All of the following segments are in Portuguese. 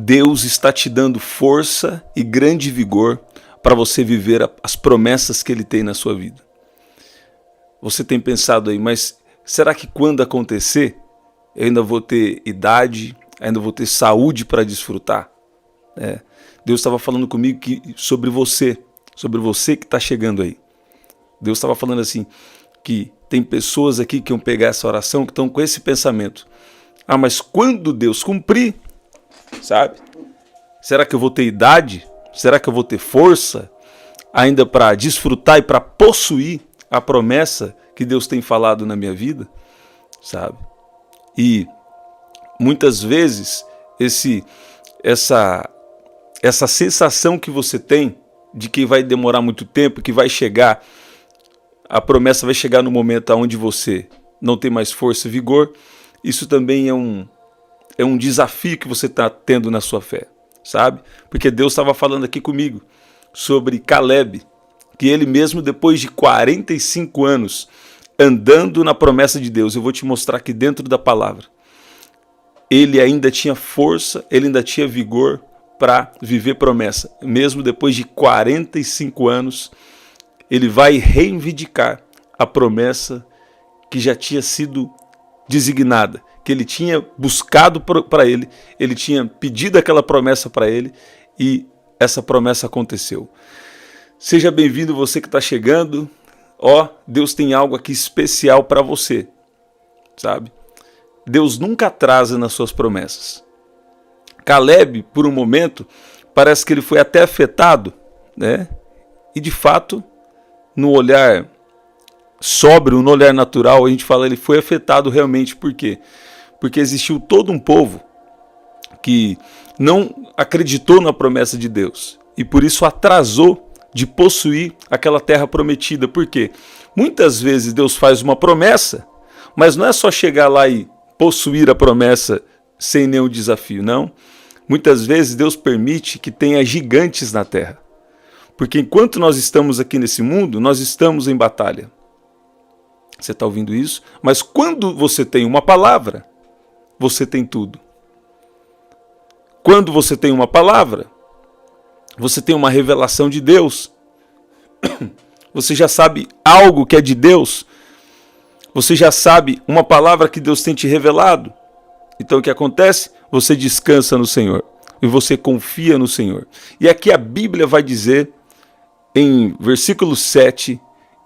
Deus está te dando força e grande vigor para você viver as promessas que Ele tem na sua vida. Você tem pensado aí, mas será que quando acontecer, eu ainda vou ter idade, ainda vou ter saúde para desfrutar? Deus estava falando comigo sobre você que está chegando aí. Deus estava falando assim, que tem pessoas aqui que vão pegar essa oração, que estão com esse pensamento. Mas quando Deus cumprir, sabe? Será que eu vou ter idade? Será que eu vou ter força ainda para desfrutar e para possuir a promessa que Deus tem falado na minha vida? Sabe? E muitas vezes essa sensação que você tem de que vai demorar muito tempo, que vai chegar, a promessa vai chegar no momento onde você não tem mais força e vigor, isso também é um desafio que você está tendo na sua fé, sabe? Porque Deus estava falando aqui comigo sobre Caleb, que ele mesmo depois de 45 anos andando na promessa de Deus, eu vou te mostrar aqui dentro da palavra, ele ainda tinha força, ele ainda tinha vigor para viver promessa. Mesmo depois de 45 anos, ele vai reivindicar a promessa que já tinha sido designada, que ele tinha buscado para ele tinha pedido aquela promessa para ele e essa promessa aconteceu. Seja bem-vindo você que está chegando. Deus tem algo aqui especial para você, sabe? Deus nunca atrasa nas suas promessas. Caleb, por um momento, parece que ele foi até afetado, né? E de fato, no olhar sóbrio, no olhar natural, a gente fala ele foi afetado realmente. Por quê? Porque existiu todo um povo que não acreditou na promessa de Deus e por isso atrasou de possuir aquela terra prometida. Por quê? Muitas vezes Deus faz uma promessa, mas não é só chegar lá e possuir a promessa sem nenhum desafio, não. Muitas vezes Deus permite que tenha gigantes na terra. Porque enquanto nós estamos aqui nesse mundo, nós estamos em batalha. Você está ouvindo isso? Mas quando você tem uma palavra, você tem tudo. Quando você tem uma palavra, você tem uma revelação de Deus. Você já sabe algo que é de Deus. Você já sabe uma palavra que Deus tem te revelado. Então o que acontece? Você descansa no Senhor e você confia no Senhor. E aqui a Bíblia vai dizer, em versículo 7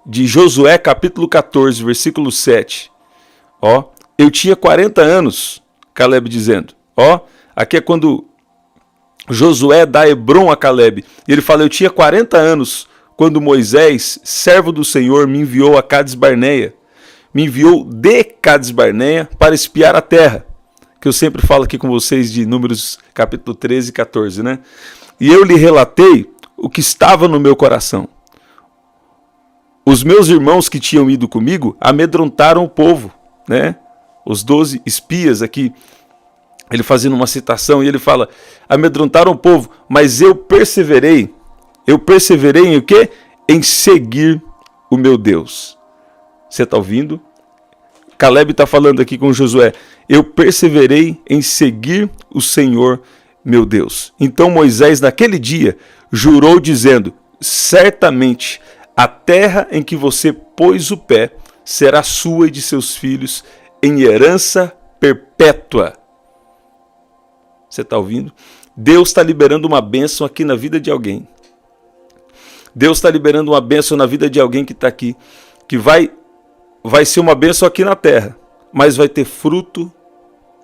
de Josué, capítulo 14, versículo 7. Eu tinha 40 anos, Caleb dizendo. Aqui é quando Josué dá Hebrom a Caleb. E ele fala, eu tinha 40 anos quando Moisés, servo do Senhor, me enviou a Cades-Barneia. Me enviou de Cades-Barneia para espiar a terra. Que eu sempre falo aqui com vocês de Números capítulo 13 e 14, né? E eu lhe relatei o que estava no meu coração. Os meus irmãos que tinham ido comigo amedrontaram o povo, né? Os 12 espias aqui, ele fazendo uma citação, e ele fala, amedrontaram o povo, mas eu perseverei em o quê? Em seguir o meu Deus. Você está ouvindo? Caleb está falando aqui com Josué, eu perseverei em seguir o Senhor meu Deus. Então Moisés naquele dia jurou dizendo, certamente a terra em que você pôs o pé será sua e de seus filhos em herança perpétua. Você está ouvindo? Deus está liberando uma bênção aqui na vida de alguém. Deus está liberando uma bênção na vida de alguém que está aqui, que vai ser uma bênção aqui na terra, mas vai ter fruto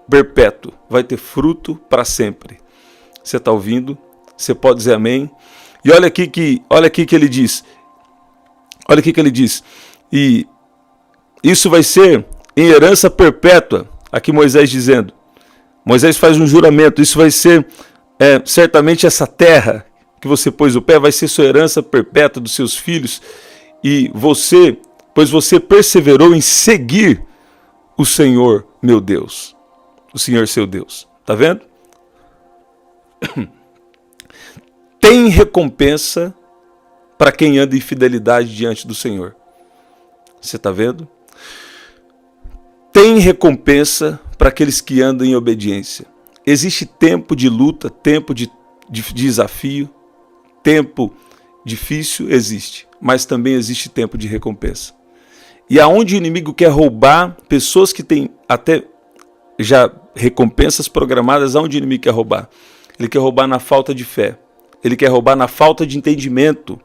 perpétuo, vai ter fruto para sempre. Você está ouvindo? Você pode dizer amém? E olha aqui que ele diz. Olha aqui que ele diz. E isso vai ser em herança perpétua. Aqui Moisés dizendo. Moisés faz um juramento. Isso vai ser certamente essa terra que você pôs o pé vai ser sua herança perpétua dos seus filhos. E pois você perseverou em seguir o Senhor meu Deus. O Senhor seu Deus. Está vendo? Tem recompensa para quem anda em fidelidade diante do Senhor. Você está vendo? Tem recompensa para aqueles que andam em obediência. existe tempo de luta, tempo de desafio, tempo difícil, existe, mas também existe tempo de recompensa. E aonde o inimigo quer roubar pessoas que têm até já recompensas programadas, aonde o inimigo quer roubar? Ele quer roubar na falta de fé. Ele quer roubar na falta de entendimento.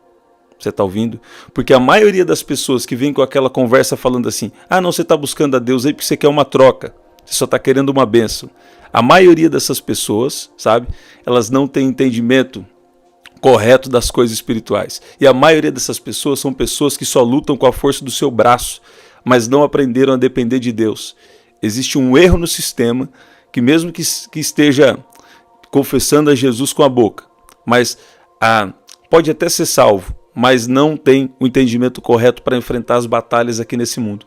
Você está ouvindo? Porque a maioria das pessoas que vem com aquela conversa falando assim, não, você está buscando a Deus aí porque você quer uma troca. Você só está querendo uma bênção. A maioria dessas pessoas, sabe? Elas não têm entendimento correto das coisas espirituais. E a maioria dessas pessoas são pessoas que só lutam com a força do seu braço, mas não aprenderam a depender de Deus. Existe um erro no sistema que mesmo que esteja confessando a Jesus com a boca, mas pode até ser salvo, mas não tem o entendimento correto para enfrentar as batalhas aqui nesse mundo.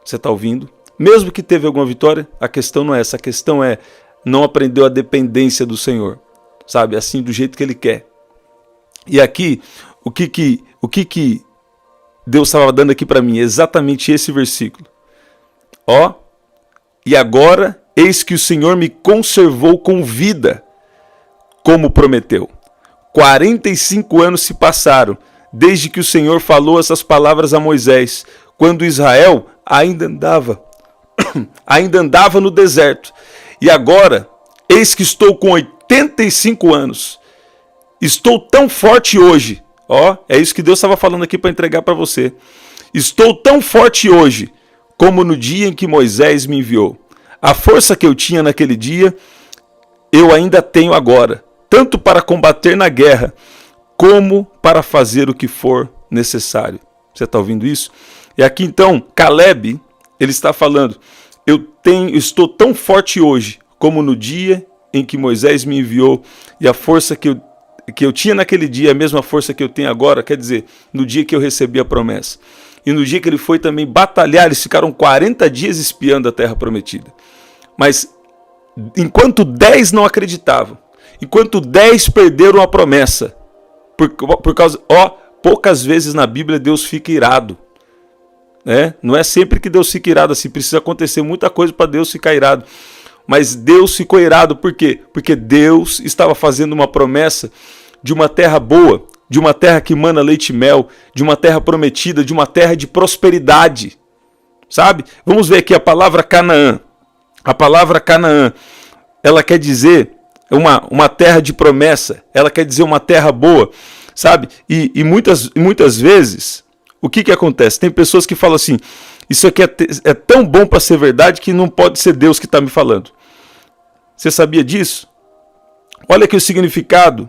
Você está ouvindo? Mesmo que teve alguma vitória, a questão não é essa. A questão é, não aprendeu a dependência do Senhor. Sabe? Assim, do jeito que Ele quer. E aqui, o que Deus estava dando aqui para mim? Exatamente esse versículo. E agora, eis que o Senhor me conservou com vida, como prometeu. 45 anos se passaram, desde que o Senhor falou essas palavras a Moisés, quando Israel ainda andava no deserto. E agora, eis que estou com 85 anos. Estou tão forte hoje. É isso que Deus estava falando aqui para entregar para você. Estou tão forte hoje, como no dia em que Moisés me enviou. A força que eu tinha naquele dia, eu ainda tenho agora, tanto para combater na guerra, como para fazer o que for necessário. Você está ouvindo isso? E aqui então, Caleb, ele está falando, eu estou tão forte hoje, como no dia em que Moisés me enviou, e a força que eu tinha naquele dia, a mesma força que eu tenho agora, quer dizer, no dia que eu recebi a promessa. E no dia que ele foi também batalhar, eles ficaram 40 dias espiando a terra prometida. Mas enquanto 10 não acreditavam, enquanto 10 perderam a promessa, por causa, poucas vezes na Bíblia Deus fica irado. Não é sempre que Deus fica irado assim, precisa acontecer muita coisa para Deus ficar irado. Mas Deus ficou irado por quê? Porque Deus estava fazendo uma promessa de uma terra boa, de uma terra que mana leite e mel, de uma terra prometida, de uma terra de prosperidade. Sabe? Vamos ver aqui a palavra Canaã. A palavra Canaã, ela quer dizer uma terra de promessa, ela quer dizer uma terra boa, sabe? E muitas vezes, o que acontece? Tem pessoas que falam assim, isso aqui é tão bom para ser verdade que não pode ser Deus que está me falando. Você sabia disso? Olha aqui o significado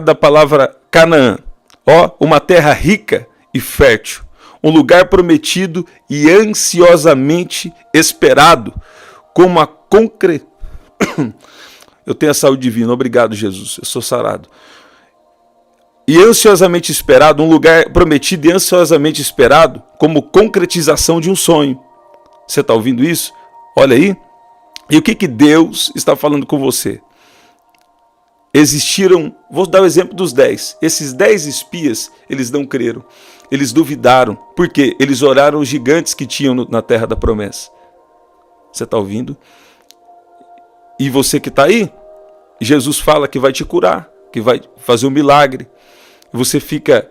da palavra Canaã. Uma terra rica e fértil, um lugar prometido e ansiosamente esperado, como a Eu tenho a saúde divina, obrigado Jesus, eu sou sarado. E ansiosamente esperado, um lugar prometido e ansiosamente esperado, como concretização de um sonho. Você está ouvindo isso? Olha aí. E o que Deus está falando com você? Existiram, vou dar o exemplo dos 10. Esses 10 espias, eles não creram. Eles duvidaram. Por quê? Eles oraram os gigantes que tinham na terra da promessa. Você está ouvindo? E você que está aí, Jesus fala que vai te curar, que vai fazer um milagre. Você fica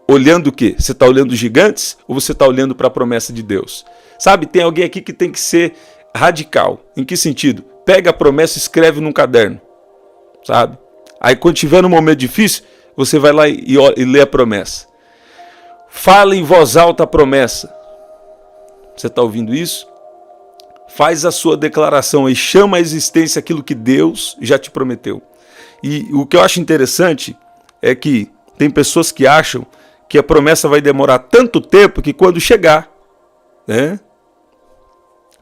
olhando o quê? Você está olhando os gigantes ou você está olhando para a promessa de Deus? Sabe, tem alguém aqui que tem que ser radical. Em que sentido? Pega a promessa e escreve num caderno. Sabe? Aí quando tiver num momento difícil, você vai lá e lê a promessa. Fala em voz alta a promessa. Você está ouvindo isso? Faz a sua declaração e chama à existência aquilo que Deus já te prometeu. E o que eu acho interessante é que tem pessoas que acham que a promessa vai demorar tanto tempo que quando chegar,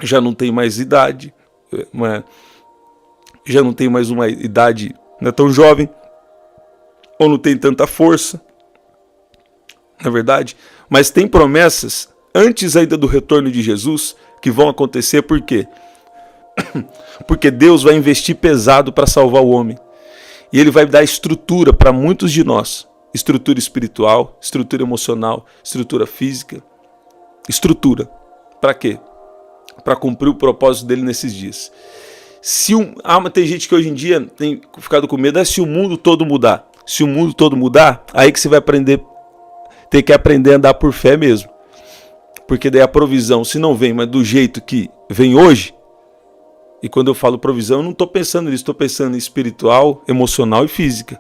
já não tem mais idade, já não tem mais uma idade, não é tão jovem, ou não tem tanta força, na verdade. Mas tem promessas antes ainda do retorno de Jesus que vão acontecer. Por quê? Porque Deus vai investir pesado para salvar o homem. E Ele vai dar estrutura para muitos de nós. Estrutura espiritual, estrutura emocional, estrutura física. Estrutura. Para quê? Para cumprir o propósito dele nesses dias. Tem gente que hoje em dia tem ficado com medo, se o mundo todo mudar. Se o mundo todo mudar, aí que você vai ter que aprender a andar por fé mesmo. Porque daí a provisão, se não vem, mas do jeito que vem hoje, e quando eu falo provisão, eu não estou pensando nisso, estou pensando em espiritual, emocional e física.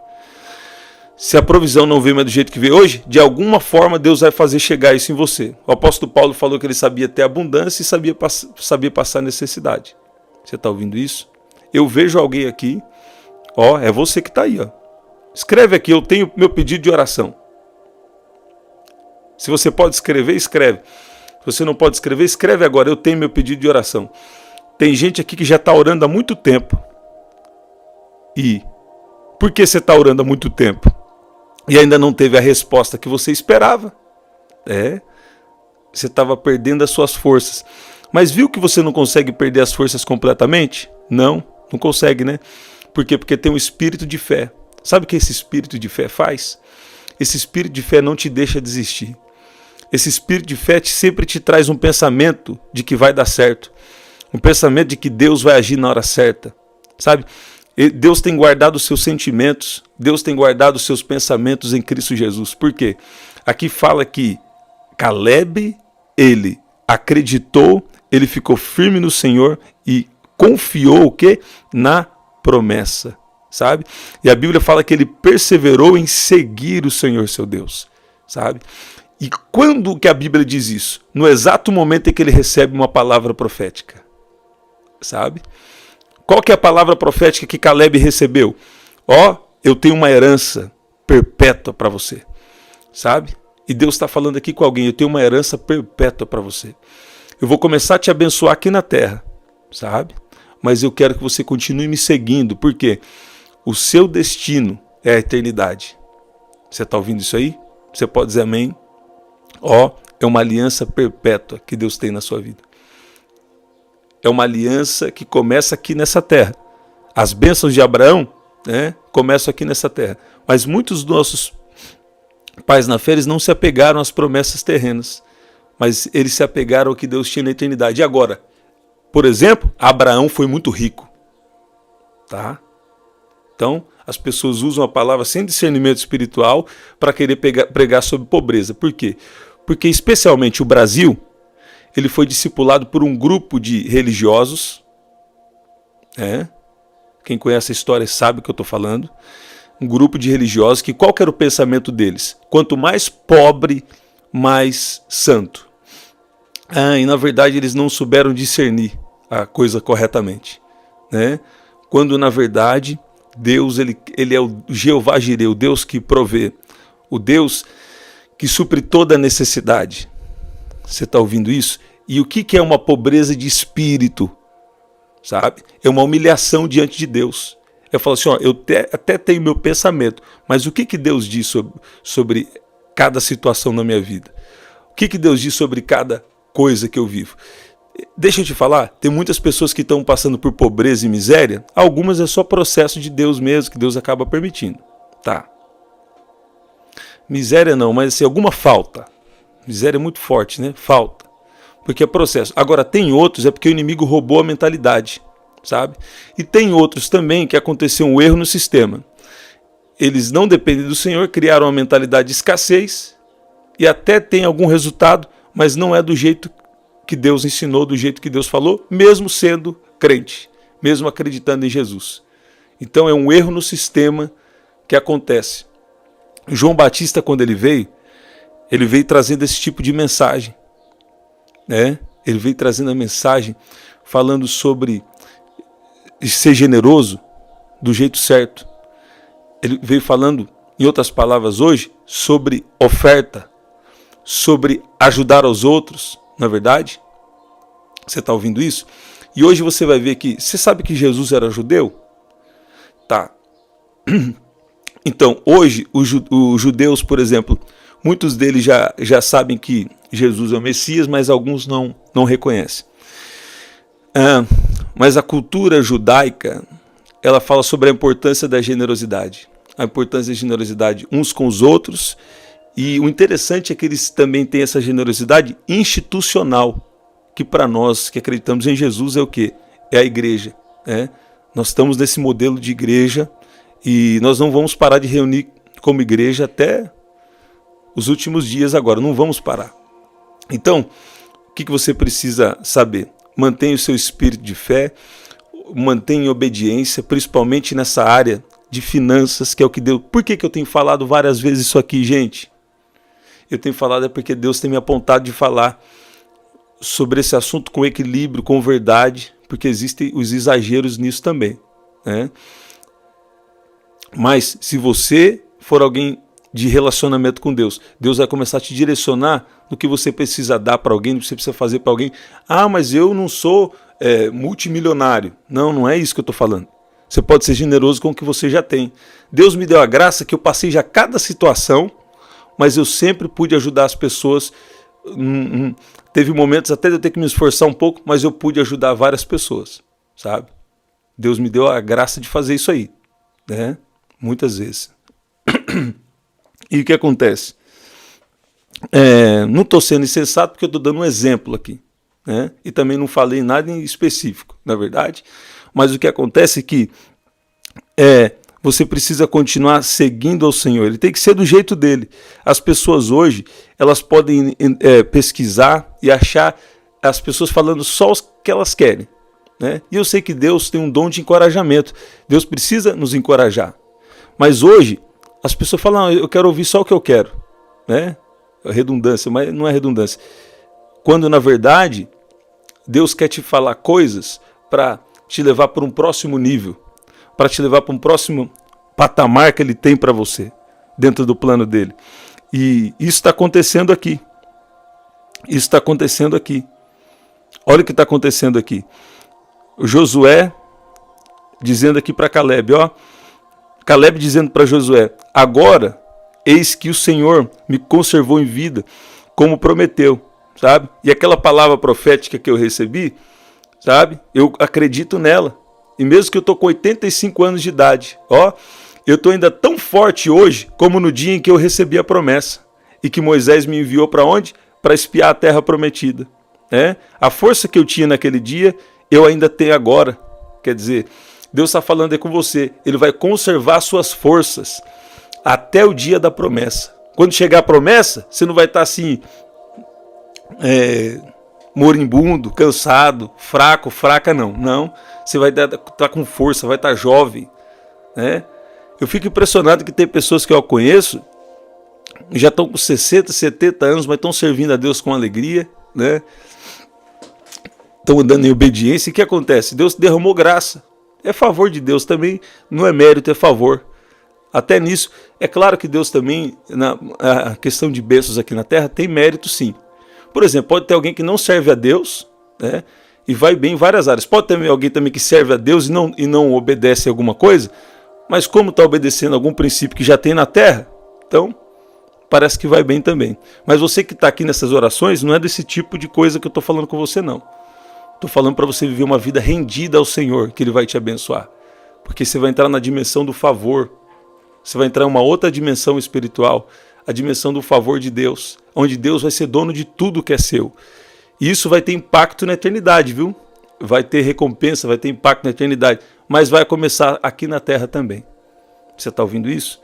Se a provisão não vem mais do jeito que vem hoje, de alguma forma Deus vai fazer chegar isso em você. O apóstolo Paulo falou que ele sabia ter abundância e sabia passar necessidade. Você está ouvindo isso? Eu vejo alguém aqui, é você que está aí, Escreve aqui, eu tenho meu pedido de oração. Se você pode escrever, escreve. Se você não pode escrever, escreve agora, eu tenho meu pedido de oração. Tem gente aqui que já está orando há muito tempo. E por que você está orando há muito tempo? E ainda não teve a resposta que você esperava? Você estava perdendo as suas forças. Mas viu que você não consegue perder as forças completamente? Não consegue, né? Por quê? Porque tem um espírito de fé. Sabe o que esse espírito de fé faz? Esse espírito de fé não te deixa desistir. Esse espírito de fé sempre te traz um pensamento de que vai dar certo. Um pensamento de que Deus vai agir na hora certa. Sabe? Deus tem guardado os seus sentimentos. Deus tem guardado os seus pensamentos em Cristo Jesus. Por quê? Aqui fala que Caleb, ele acreditou, ele ficou firme no Senhor e confiou o quê? Na promessa. Sabe? E a Bíblia fala que ele perseverou em seguir o Senhor seu Deus, sabe? E quando que a Bíblia diz isso? No exato momento em que ele recebe uma palavra profética, sabe? Qual que é a palavra profética que Caleb recebeu? Eu tenho uma herança perpétua para você, sabe? E Deus está falando aqui com alguém, eu tenho uma herança perpétua para você. Eu vou começar a te abençoar aqui na terra, sabe? Mas eu quero que você continue me seguindo, por quê? O seu destino é a eternidade. Você está ouvindo isso aí? Você pode dizer amém? É uma aliança perpétua que Deus tem na sua vida. É uma aliança que começa aqui nessa terra. As bênçãos de Abraão, começam aqui nessa terra. Mas muitos dos nossos pais na fé, eles não se apegaram às promessas terrenas. Mas eles se apegaram ao que Deus tinha na eternidade. E agora, por exemplo, Abraão foi muito rico. Tá? Então, as pessoas usam a palavra sem discernimento espiritual para querer pregar sobre pobreza. Por quê? Porque especialmente o Brasil, ele foi discipulado por um grupo de religiosos. Quem conhece a história sabe o que eu estou falando. Um grupo de religiosos que qual que era o pensamento deles? Quanto mais pobre, mais santo. E na verdade eles não souberam discernir a coisa corretamente. Quando na verdade Deus ele é o Jeová Jireh, o Deus que provê, o Deus que supre toda a necessidade. Você está ouvindo isso? E o que é uma pobreza de espírito? Sabe? É uma humilhação diante de Deus. Eu falo assim, eu até tenho meu pensamento, mas o que Deus diz sobre cada situação na minha vida? O que Deus diz sobre cada coisa que eu vivo? Deixa eu te falar, tem muitas pessoas que estão passando por pobreza e miséria, algumas é só processo de Deus mesmo, que Deus acaba permitindo. Tá. Miséria não, mas assim, alguma falta. Miséria é muito forte, né? Falta. Porque é processo. Agora, tem outros, é porque o inimigo roubou a mentalidade, sabe? E tem outros também que aconteceu um erro no sistema. Eles não dependem do Senhor, criaram uma mentalidade de escassez e até tem algum resultado, mas não é do jeito que Deus ensinou, do jeito que Deus falou, mesmo sendo crente, mesmo acreditando em Jesus. Então é um erro no sistema que acontece. João Batista, quando ele veio trazendo esse tipo de mensagem. Ele veio trazendo a mensagem falando sobre ser generoso do jeito certo. Ele veio falando, em outras palavras hoje, sobre oferta, sobre ajudar aos outros, não é verdade? Você está ouvindo isso? E hoje você vai ver que, você sabe que Jesus era judeu? Tá. Então, hoje, os judeus, por exemplo, muitos deles já sabem que Jesus é o Messias, mas alguns não reconhecem. Mas a cultura judaica, ela fala sobre a importância da generosidade. A importância da generosidade uns com os outros. E o interessante é que eles também têm essa generosidade institucional, que para nós que acreditamos em Jesus é o quê? É a igreja. né? Nós estamos nesse modelo de igreja e nós não vamos parar de reunir como igreja até os últimos dias agora, não vamos parar. Então, o que você precisa saber? Mantenha o seu espírito de fé, mantenha obediência, principalmente nessa área de finanças, que é o que Deus... Por que eu tenho falado várias vezes isso aqui, gente? Eu tenho falado porque Deus tem me apontado de falar sobre esse assunto com equilíbrio, com verdade, porque existem os exageros nisso também, né? Mas se você for alguém de relacionamento com Deus, Deus vai começar a te direcionar no que você precisa dar para alguém, no que você precisa fazer para alguém. Ah, mas eu não sou multimilionário. Não, não é isso que eu estou falando. Você pode ser generoso com o que você já tem. Deus me deu a graça que eu passei já cada situação, mas eu sempre pude ajudar as pessoas. Teve momentos até de eu ter que me esforçar um pouco, mas eu pude ajudar várias pessoas, sabe? Deus me deu a graça de fazer isso aí, né? Muitas vezes. E o que acontece? Não estou sendo insensato porque eu estou dando um exemplo aqui, né? E também não falei nada em específico, na verdade. Mas o que acontece é que você precisa continuar seguindo ao Senhor. Ele tem que ser do jeito dele. As pessoas hoje, elas podem pesquisar e achar as pessoas falando só o que elas querem, né? E eu sei que Deus tem um dom de encorajamento. Deus precisa nos encorajar. Mas hoje, as pessoas falam, eu quero ouvir só o que eu quero, né? Redundância, mas não é redundância. Quando, na verdade, Deus quer te falar coisas para te levar para um próximo nível, para te levar para um próximo patamar que Ele tem para você, dentro do plano dele. E isso está acontecendo aqui. Isso está acontecendo aqui. Olha o que está acontecendo aqui. O Josué dizendo aqui para Caleb, ó. Caleb dizendo para Josué, agora, eis que o Senhor me conservou em vida, como prometeu, sabe? E aquela palavra profética que eu recebi, sabe? Eu acredito nela. E mesmo que eu estou com 85 anos de idade, ó, eu estou ainda tão forte hoje, como no dia em que eu recebi a promessa. E que Moisés me enviou para onde? Para espiar a terra prometida. A força que eu tinha naquele dia, eu ainda tenho agora. Quer dizer, Deus está falando aí com você. Ele vai conservar suas forças até o dia da promessa. Quando chegar a promessa, você não vai estar assim, moribundo, cansado, fraco, fraca, não. Não, você vai estar com força, vai estar jovem, né? Eu fico impressionado que tem pessoas que eu conheço, já estão com 60, 70 anos, mas estão servindo a Deus com alegria, né? Estão andando em obediência. E o que acontece? Deus derramou graça. É favor de Deus também, não é mérito, é favor. Até nisso, é claro que Deus também, na questão de bênçãos aqui na terra, tem mérito sim. Por exemplo, pode ter alguém que não serve a Deus, né, e vai bem em várias áreas. Pode ter alguém também que serve a Deus e não obedece a alguma coisa, mas como está obedecendo algum princípio que já tem na terra, então parece que vai bem também. Mas você que está aqui nessas orações, não é desse tipo de coisa que eu estou falando com você, não. Estou falando para você viver uma vida rendida ao Senhor, que Ele vai te abençoar. Porque você vai entrar na dimensão do favor. Você vai entrar em uma outra dimensão espiritual, a dimensão do favor de Deus, onde Deus vai ser dono de tudo que é seu. E isso vai ter impacto na eternidade, viu? Vai ter recompensa, vai ter impacto na eternidade, mas vai começar aqui na terra também. Você está ouvindo isso?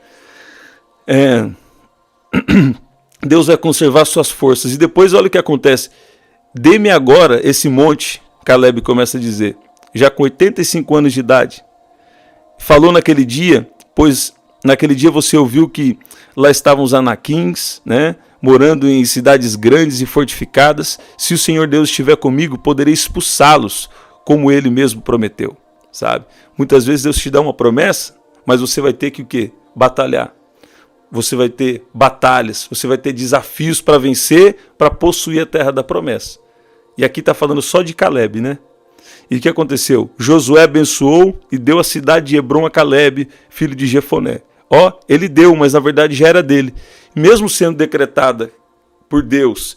Deus vai conservar suas forças. E depois olha o que acontece. Dê-me agora esse monte, Caleb começa a dizer, já com 85 anos de idade. Falou naquele dia, pois naquele dia você ouviu que lá estavam os anaquins, né, morando em cidades grandes e fortificadas. Se o Senhor Deus estiver comigo, poderei expulsá-los, como Ele mesmo prometeu, sabe? Muitas vezes Deus te dá uma promessa, mas você vai ter que o quê? Batalhar. Você vai ter batalhas, você vai ter desafios para vencer, para possuir a terra da promessa. E aqui está falando só de Caleb, né? E o que aconteceu? Josué abençoou e deu a cidade de Hebrom a Caleb, filho de Jefoné. Ó, ele deu, mas na verdade já era dele. Mesmo sendo decretada por Deus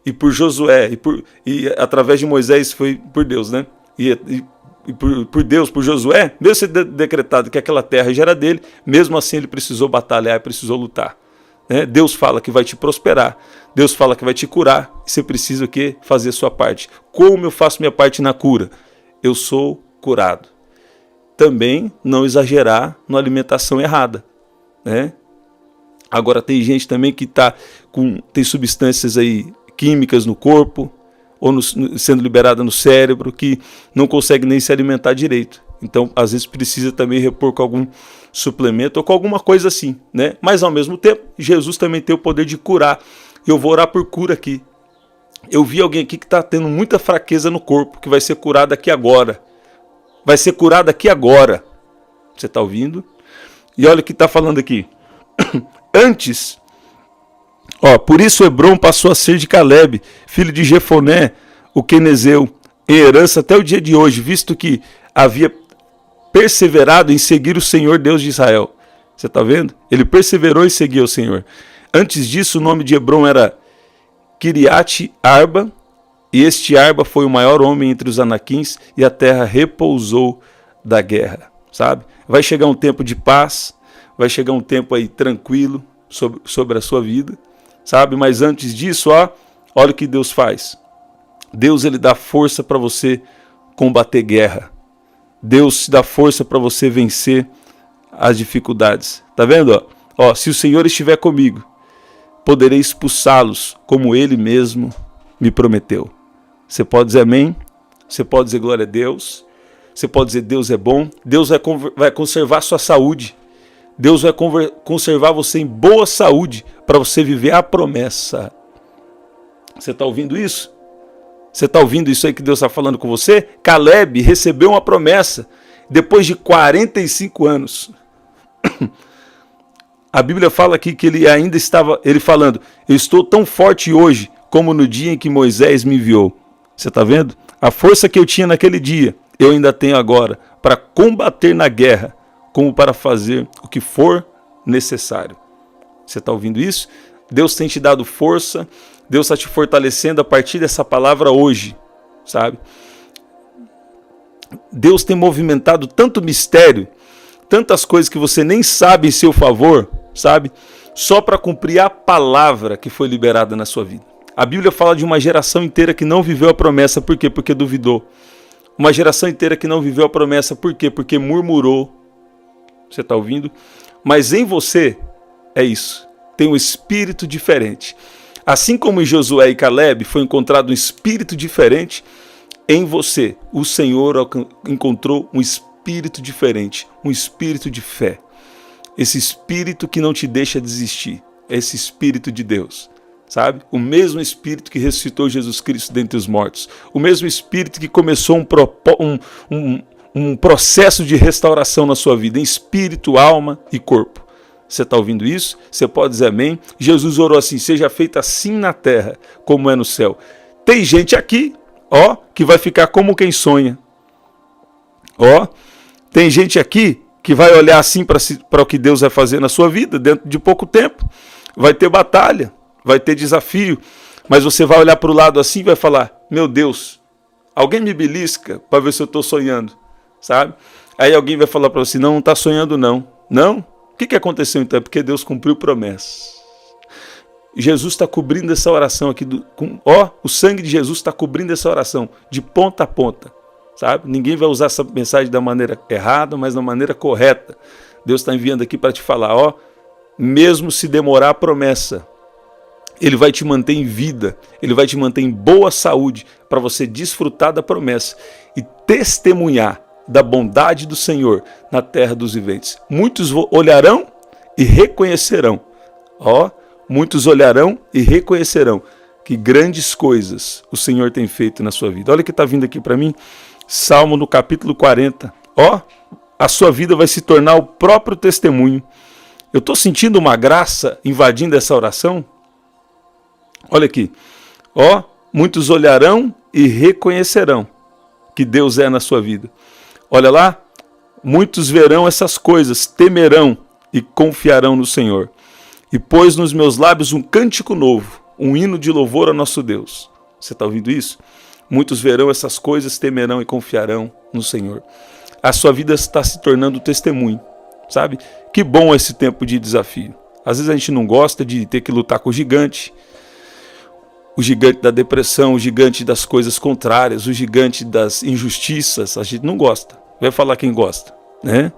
e por Josué, e através de Moisés foi por Deus, né? E por Deus, por Josué, mesmo sendo decretado que aquela terra já era dele, mesmo assim ele precisou batalhar, precisou lutar. Né? Deus fala que vai te prosperar, Deus fala que vai te curar, e você precisa o quê? Fazer a sua parte. Como eu faço minha parte na cura? Eu sou curado. também não exagerar na alimentação errada, né? Agora tem gente também que tem substâncias aí químicas no corpo, ou sendo liberada no cérebro, que não consegue nem se alimentar direito. Então, às vezes precisa também repor com algum suplemento ou com alguma coisa assim, né? Mas ao mesmo tempo, Jesus também tem o poder de curar. Eu vou orar por cura aqui. Eu vi alguém aqui que está tendo muita fraqueza no corpo, que vai ser curado aqui agora. Vai ser curado aqui agora. Você está ouvindo? E olha o que está falando aqui. Antes, por isso Hebron passou a ser de Caleb, filho de Jefoné, o quenezeu, em herança até o dia de hoje, visto que havia perseverado em seguir o Senhor Deus de Israel. Você está vendo? Ele perseverou em seguir o Senhor. Antes disso, o nome de Hebron era Kiriat Arba, e este Arba foi o maior homem entre os anaquins, e a terra repousou da guerra, sabe? Vai chegar um tempo de paz, vai chegar um tempo aí tranquilo sobre a sua vida, sabe? Mas antes disso, olha o que Deus faz. Deus, ele dá força para você combater guerra. Deus te dá força para você vencer as dificuldades. Tá vendo? Se o Senhor estiver comigo, poderei expulsá-los, como Ele mesmo me prometeu. Você pode dizer amém? Você pode dizer glória a Deus? Você pode dizer Deus é bom? Deus vai conservar sua saúde. Deus vai conservar você em boa saúde para você viver a promessa. Você está ouvindo isso? Você está ouvindo isso aí que Deus está falando com você? Caleb recebeu uma promessa depois de 45 anos. A Bíblia fala aqui que ele ainda estava, ele falando, eu estou tão forte hoje como no dia em que Moisés me enviou. Você está vendo? A força que eu tinha naquele dia, eu ainda tenho agora para combater na guerra, como para fazer o que for necessário. Você está ouvindo isso? Deus tem te dado força, Deus está te fortalecendo a partir dessa palavra hoje, sabe? Deus tem movimentado tanto mistério, tantas coisas que você nem sabe em seu favor, sabe? Só para cumprir a palavra que foi liberada na sua vida. A Bíblia fala de uma geração inteira que não viveu a promessa. Por quê? Porque duvidou. Uma geração inteira que não viveu a promessa. Por quê? Porque murmurou. Você está ouvindo? Mas em você é isso. Tem um espírito diferente. Assim como em Josué e Caleb foi encontrado um espírito diferente, em você o Senhor encontrou um espírito diferente, um espírito de fé. Esse espírito que não te deixa desistir, esse espírito de Deus, sabe? O mesmo espírito que ressuscitou Jesus Cristo dentre os mortos, o mesmo espírito que começou um processo de restauração na sua vida, em espírito, alma e corpo. Você está ouvindo isso? Você pode dizer amém? Jesus orou assim, seja feita assim na terra, como é no céu. Tem gente aqui, que vai ficar como quem sonha. Tem gente aqui que vai olhar assim para o que Deus vai fazer na sua vida, dentro de pouco tempo. Vai ter batalha, vai ter desafio, mas você vai olhar para o lado assim e vai falar, meu Deus, alguém me belisca para ver se eu estou sonhando, sabe? Aí alguém vai falar para você, não está sonhando não. Não? O que aconteceu então? É porque Deus cumpriu promessas. Jesus está cobrindo essa oração aqui. O sangue de Jesus está cobrindo essa oração de ponta a ponta. Sabe? Ninguém vai usar essa mensagem da maneira errada, mas da maneira correta. Deus está enviando aqui para te falar, mesmo se demorar a promessa, Ele vai te manter em vida, Ele vai te manter em boa saúde, para você desfrutar da promessa e testemunhar da bondade do Senhor na terra dos viventes. Muitos olharão e reconhecerão. Muitos olharão e reconhecerão que grandes coisas o Senhor tem feito na sua vida. Olha o que está vindo aqui para mim. Salmo no capítulo 40. A sua vida vai se tornar o próprio testemunho. Eu estou sentindo uma graça invadindo essa oração. Olha aqui. Muitos olharão e reconhecerão que Deus é na sua vida. Olha lá, muitos verão essas coisas, temerão e confiarão no Senhor. E pôs nos meus lábios um cântico novo, um hino de louvor ao nosso Deus. Você está ouvindo isso? Muitos verão essas coisas, temerão e confiarão no Senhor. A sua vida está se tornando testemunho, sabe? Que bom esse tempo de desafio. Às vezes a gente não gosta de ter que lutar com o gigante da depressão, o gigante das coisas contrárias, o gigante das injustiças. A gente não gosta. Vai falar quem gosta. né?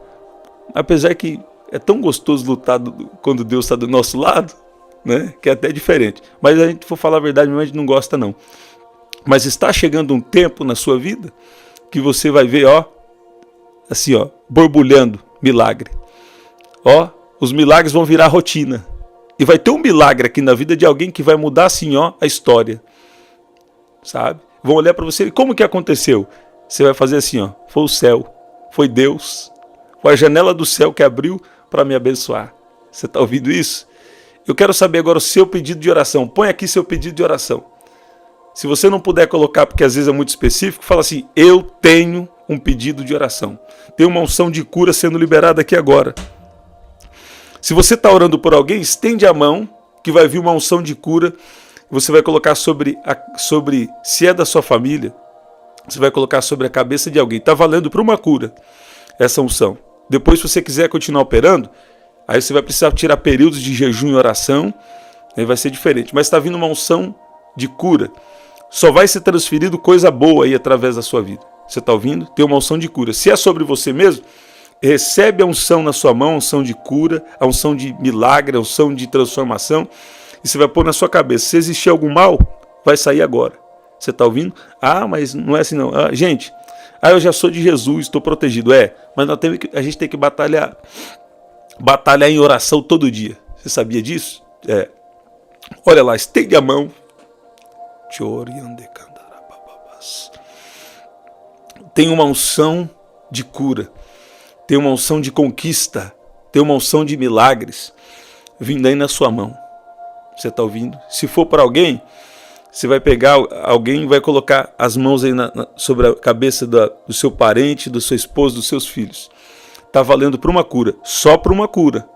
Apesar que é tão gostoso lutar quando Deus está do nosso lado, né? Que é até diferente. Mas a gente for falar a verdade, a gente não gosta não. Mas está chegando um tempo na sua vida que você vai ver, ó, assim, ó, borbulhando milagre. Ó, os milagres vão virar rotina. E vai ter um milagre aqui na vida de alguém que vai mudar assim, ó, a história. Sabe? Vão olhar para você e como que aconteceu? Você vai fazer assim, ó, foi o céu, foi Deus, foi a janela do céu que abriu para me abençoar. Você está ouvindo isso? Eu quero saber agora o seu pedido de oração. Põe aqui seu pedido de oração. Se você não puder colocar, porque às vezes é muito específico, fala assim, eu tenho um pedido de oração. Tem uma unção de cura sendo liberada aqui agora. Se você está orando por alguém, estende a mão, que vai vir uma unção de cura. Você vai colocar sobre, se é da sua família, você vai colocar sobre a cabeça de alguém. Está valendo para uma cura essa unção. Depois, se você quiser continuar operando, aí você vai precisar tirar períodos de jejum e oração, aí vai ser diferente. Mas está vindo uma unção de cura. Só vai ser transferido coisa boa aí através da sua vida. Você está ouvindo? Tem uma unção de cura. Se é sobre você mesmo, recebe a unção na sua mão, a unção de cura, a unção de milagre, a unção de transformação, e você vai pôr na sua cabeça. Se existir algum mal, vai sair agora. Você está ouvindo? Ah, mas não é assim não. Ah, gente, eu já sou de Jesus, estou protegido. Mas a gente tem que batalhar em oração todo dia. Você sabia disso? Olha lá, estende a mão. Tem uma unção de cura, tem uma unção de conquista, tem uma unção de milagres vindo aí na sua mão. Você está ouvindo? Se for para alguém, você vai pegar alguém e vai colocar as mãos aí sobre a cabeça do seu parente, do seu esposo, dos seus filhos. Está valendo para uma cura, só para uma cura.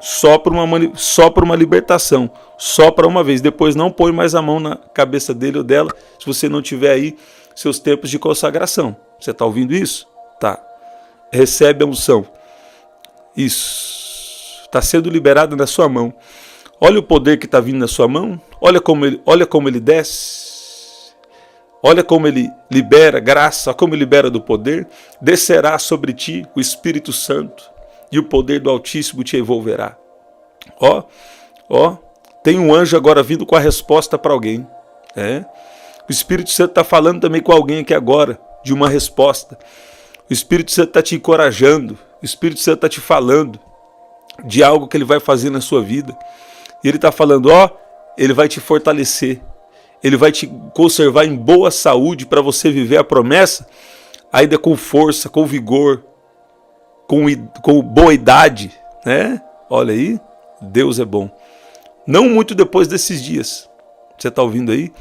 Só para uma libertação, só para uma vez. Depois não põe mais a mão na cabeça dele ou dela, se você não tiver aí seus tempos de consagração. Você está ouvindo isso? Tá. Recebe a unção. Isso. Está sendo liberado na sua mão. Olha o poder que está vindo na sua mão. Olha como ele desce. Olha como ele libera graça, como ele libera do poder. Descerá sobre ti o Espírito Santo. E o poder do Altíssimo te envolverá. Ó, tem um anjo agora vindo com a resposta para alguém. O Espírito Santo está falando também com alguém aqui agora, de uma resposta. O Espírito Santo está te encorajando. O Espírito Santo está te falando de algo que ele vai fazer na sua vida. E ele está falando, ele vai te fortalecer. Ele vai te conservar em boa saúde para você viver a promessa, ainda com força, com vigor, com boa idade, né? Olha aí, Deus é bom. Não muito depois desses dias. Você está ouvindo aí?